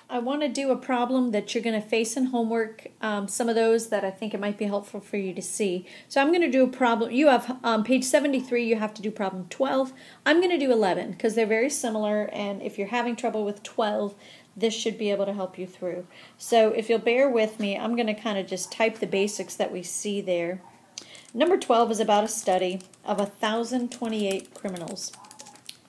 I want to do a problem that you're going to face in homework, some of those that I think it might be helpful for you to see. So I'm going to do a problem. You have page 73, you have to do problem 12. I'm going to do 11 because they're very similar, and if you're having trouble with 12, this should be able to help you through. So if you'll bear with me, I'm going to kind of just type the basics that we see there. Number 12 is about a study of 1,028 criminals.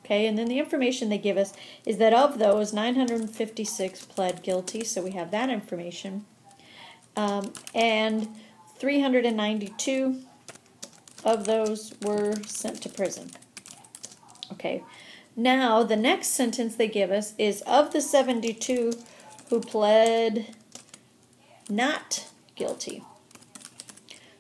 Okay, and then the information they give us is that of those, 956 pled guilty, so we have that information, and 392 of those were sent to prison. Okay, now the next sentence they give us is of the 72 who pled not guilty.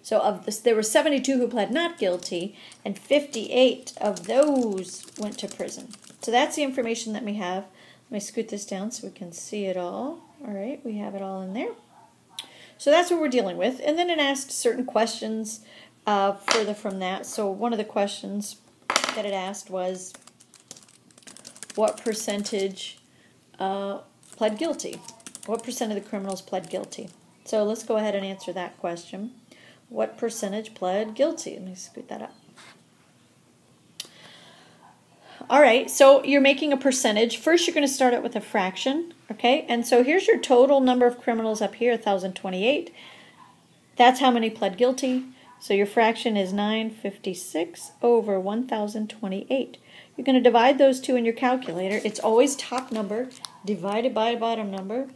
So of this, there were 72 who pled not guilty, and 58 of those went to prison. So that's the information that we have. Let me scoot this down so we can see it all. All right, we have it all in there. So that's what we're dealing with. And then it asked certain questions further from that. So one of the questions that it asked was, what percentage pled guilty? What percent of the criminals pled guilty? So let's go ahead and answer that question. What percentage pled guilty? Let me scoot that up. All right, so you're making a percentage. First, you're going to start out with a fraction, okay? And so here's your total number of criminals up here, 1,028. That's how many pled guilty. So your fraction is 956 over 1,028. You're going to divide those two in your calculator. It's always top number divided by bottom number,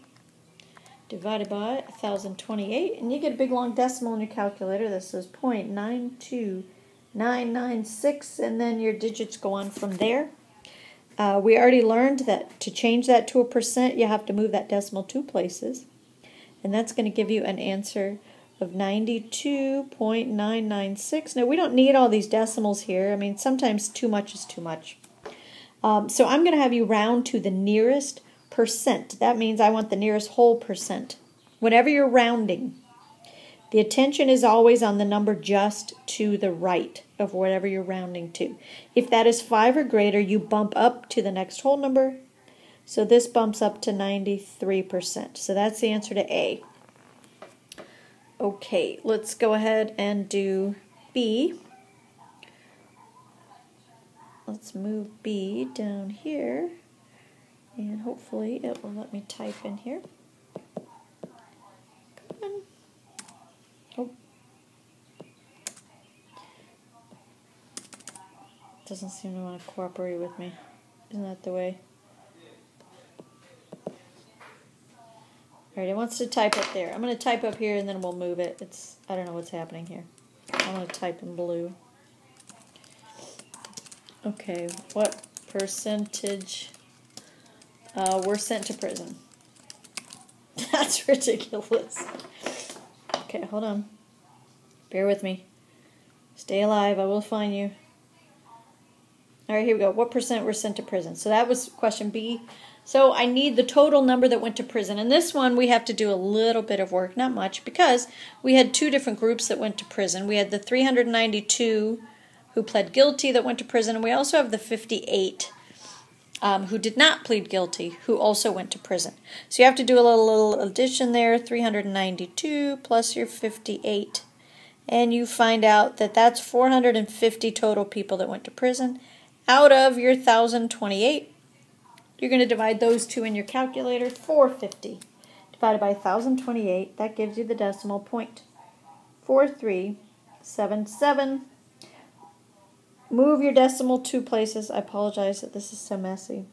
divided by 1,028, and you get a big long decimal in your calculator that says 0.92996, and then your digits go on from there. We already learned that to change that to a percent, you have to move that decimal 2 places, and that's going to give you an answer of 92.996. Now, we don't need all these decimals here. I mean, sometimes too much is too much. So I'm going to have you round to the nearest percent. That means I want the nearest whole percent. Whenever you're rounding, the attention is always on the number just to the right of whatever you're rounding to. If that is 5 or greater, you bump up to the next whole number. So this bumps up to 93%. So that's the answer to A. Okay, let's go ahead and do B. Let's move B down here. And hopefully it will let me type in here. Come on. Oh. Doesn't seem to want to cooperate with me. Isn't that the way? Alright, it wants to type up there. I'm going to type up here and then we'll move it. I don't know what's happening here. I'm going to type in blue. Okay, what percentage were sent to prison? That's ridiculous. Okay, hold on. Bear with me. Stay alive. I will find you. All right, here we go. What percent were sent to prison? So that was question B. So I need the total number that went to prison. And this one we have to do a little bit of work, not much, because we had 2 different groups that went to prison. We had the 392 who pled guilty that went to prison, and we also have the 58 who did not plead guilty, who also went to prison. So you have to do a little addition there, 392 plus your 58, and you find out that that's 450 total people that went to prison. Out of your 1,028, you're going to divide those two in your calculator. 450 divided by 1,028, that gives you the decimal point 4377. Move your decimal 2 places. I apologize that this is so messy.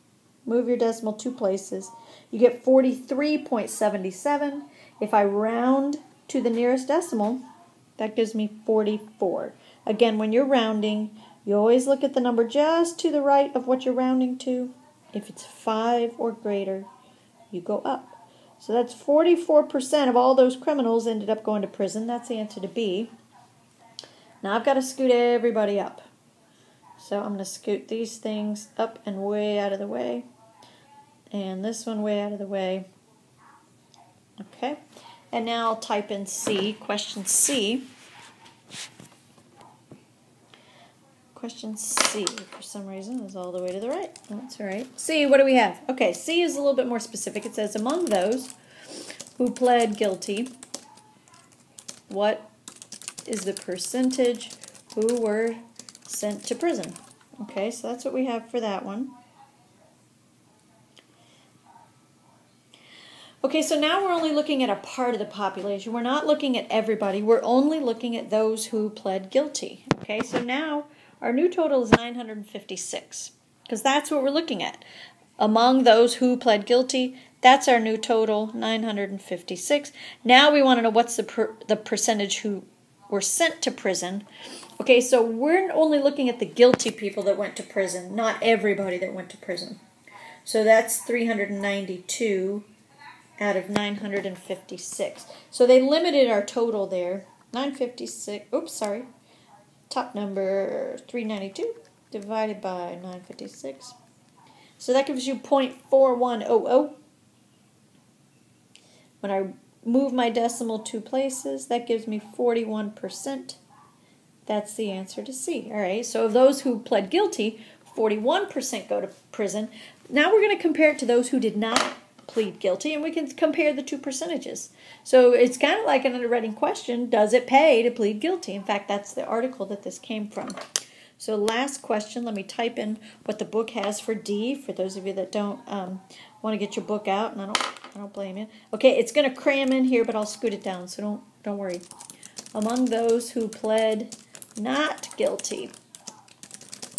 Move your decimal 2 places. You get 43.77. If I round to the nearest decimal, that gives me 44. Again, when you're rounding, you always look at the number just to the right of what you're rounding to. If it's 5 or greater, you go up. So that's 44% of all those criminals ended up going to prison. That's the answer to B. Now I've got to scoot everybody up. So I'm going to scoot these things up and way out of the way. And this one way out of the way. Okay. And now I'll type in C, question C. question C, for some reason, is all the way to the right. That's all right. C, what do we have? Okay, C is a little bit more specific. It says, among those who pled guilty, what is the percentage who were sent to prison? Okay, so that's what we have for that one. Okay, so now we're only looking at a part of the population. We're not looking at everybody. We're only looking at those who pled guilty. Okay, so now our new total is 956, because that's what we're looking at. Among those who pled guilty, that's our new total, 956. Now we want to know what's the percentage who were sent to prison. Okay, so we're only looking at the guilty people that went to prison, not everybody that went to prison. So that's 392 out of 956. So they limited our total there. 956, oops, sorry. Top number 392 divided by 956. So that gives you 0.4100. When I move my decimal 2 places, that gives me 41%. That's the answer to C. All right, so of those who pled guilty, 41% go to prison. Now we're going to compare it to those who did not plead guilty, and we can compare the two percentages. So it's kind of like an underwriting question. Does it pay to plead guilty? In fact, that's the article that this came from. So last question, let me type in what the book has for D, for those of you that don't want to get your book out, and I don't blame you. Okay, it's going to cram in here, but I'll scoot it down, so don't worry. Among those who pled not guilty,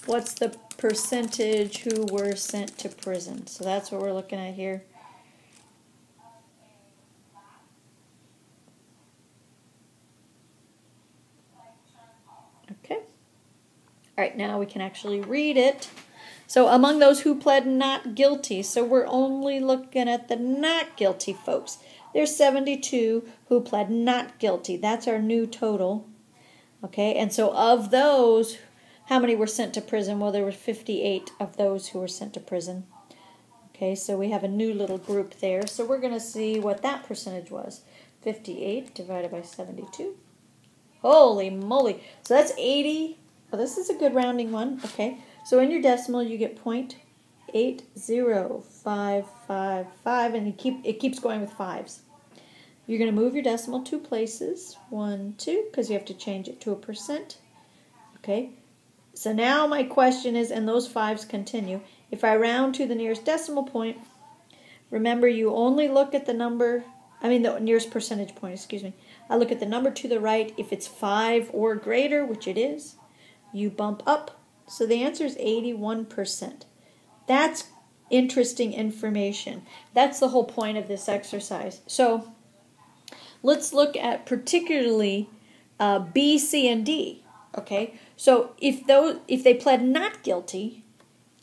what's the percentage who were sent to prison? So that's what we're looking at here. Okay. All right, now we can actually read it. So among those who pled not guilty, so we're only looking at the not guilty folks. There's 72 who pled not guilty. That's our new total. Okay, and so of those, how many were sent to prison? Well, there were 58 of those who were sent to prison. Okay, so we have a new little group there. So we're going to see what that percentage was. 58 divided by 72. Holy moly. So that's 80. Well, this is a good rounding one. Okay, so in your decimal, you get 0.80555, and it keeps going with fives. You're going to move your decimal 2 places, 1, 2, because you have to change it to a percent. Okay, so now my question is, and those fives continue, if I round to the nearest decimal point, remember you only look at the number, the nearest percentage point, excuse me. I look at the number to the right. If it's 5 or greater, which it is, you bump up. So the answer is 81%. That's interesting information. That's the whole point of this exercise. So let's look at particularly B, C, and D. Okay, so if they pled not guilty,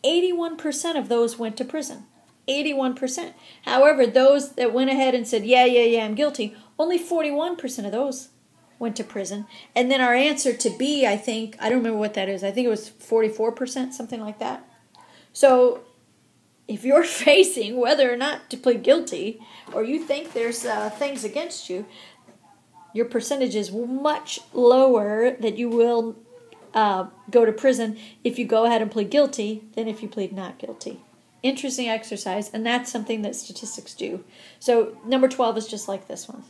81% of those went to prison. 81%. However, those that went ahead and said, yeah, I'm guilty, only 41% of those went to prison. And then our answer to B, I don't remember what that is. I think it was 44%, something like that. So if you're facing whether or not to plead guilty, or you think there's things against you, your percentage is much lower that you will go to prison if you go ahead and plead guilty than if you plead not guilty. Interesting exercise, and that's something that statistics do. So number 12 is just like this one.